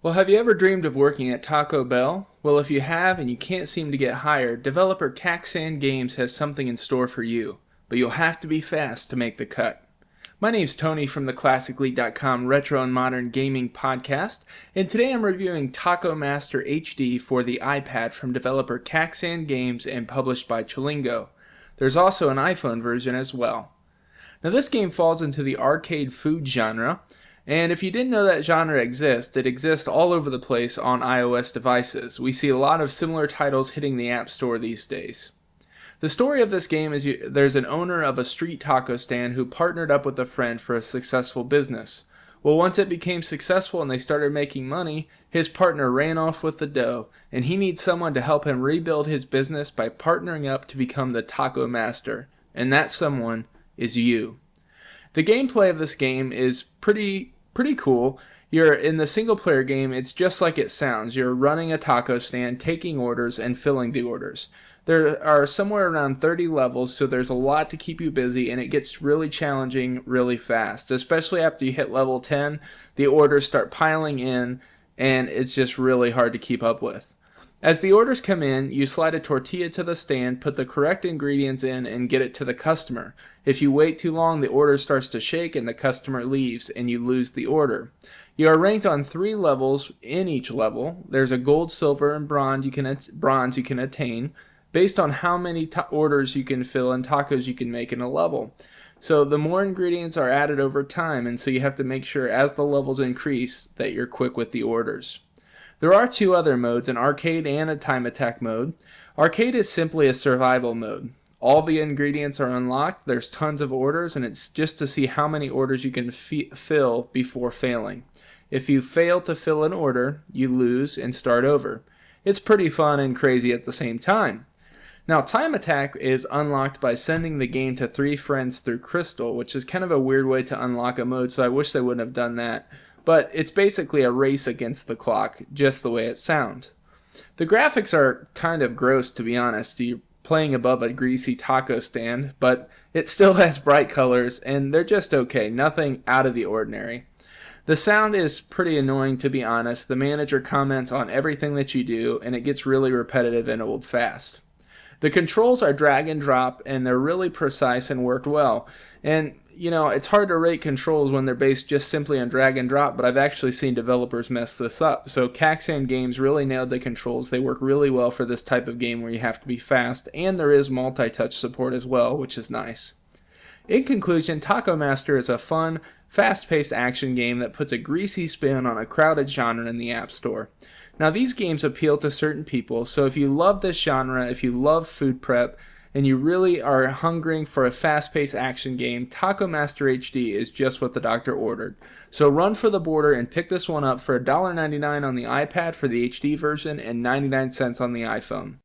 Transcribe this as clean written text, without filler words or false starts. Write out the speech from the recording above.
Well, have you ever dreamed of working at Taco Bell? Well, if you have and you can't seem to get hired, developer Caxan Games has something in store for you, but you'll have to be fast to make the cut. My name's Tony from the ClassicLeague.com Retro and Modern Gaming Podcast, and today I'm reviewing Taco Master HD for the iPad from developer Caxan Games and published by Chilingo. There's also an iPhone version as well. Now this game falls into the arcade food genre, and if you didn't know that genre exists, it exists all over the place on iOS devices. We see a lot of similar titles hitting the App Store these days. The story of this game is there's an owner of a street taco stand who partnered up with a friend for a successful business. Well, once it became successful and they started making money, his partner ran off with the dough, and he needs someone to help him rebuild his business by partnering up to become the taco master. And that someone is you. The gameplay of this game is pretty cool. You're in the single player game, it's just like it sounds. You're running a taco stand, taking orders, and filling the orders. There are somewhere around 30 levels, so there's a lot to keep you busy, and it gets really challenging really fast. Especially after you hit level 10, the orders start piling in, and it's just really hard to keep up with. As the orders come in, you slide a tortilla to the stand, put the correct ingredients in, and get it to the customer. If you wait too long, the order starts to shake and the customer leaves, and you lose the order. You are ranked on 3 levels in each level. There's a gold, silver, and bronze you can attain based on how many orders you can fill and tacos you can make in a level. So the more ingredients are added over time, and so you have to make sure as the levels increase that you're quick with the orders. There are 2 other modes, an arcade and a time attack mode. Arcade is simply a survival mode. All the ingredients are unlocked, there's tons of orders, and it's just to see how many orders you can fill before failing. If you fail to fill an order, you lose and start over. It's pretty fun and crazy at the same time. Now, time attack is unlocked by sending the game to 3 friends through Crystal, which is kind of a weird way to unlock a mode, so I wish they wouldn't have done that. But it's basically a race against the clock, just the way it sounds. The graphics are kind of gross, to be honest. You're playing above a greasy taco stand, but it still has bright colors, and they're just okay, nothing out of the ordinary. The sound is pretty annoying, to be honest. The manager comments on everything that you do, and it gets really repetitive and old fast. The controls are drag and drop, and they're really precise and worked well. And, it's hard to rate controls when they're based just simply on drag and drop, but I've actually seen developers mess this up. So Caxan Games really nailed the controls. They work really well for this type of game where you have to be fast, and there is multi-touch support as well, which is nice. In conclusion, Taco Master is a fun, fast-paced action game that puts a greasy spin on a crowded genre in the App Store. Now, these games appeal to certain people, so if you love this genre, if you love food prep, and you really are hungering for a fast-paced action game, Taco Master HD is just what the doctor ordered. So run for the border and pick this one up for $1.99 on the iPad for the HD version and 99 cents on the iPhone.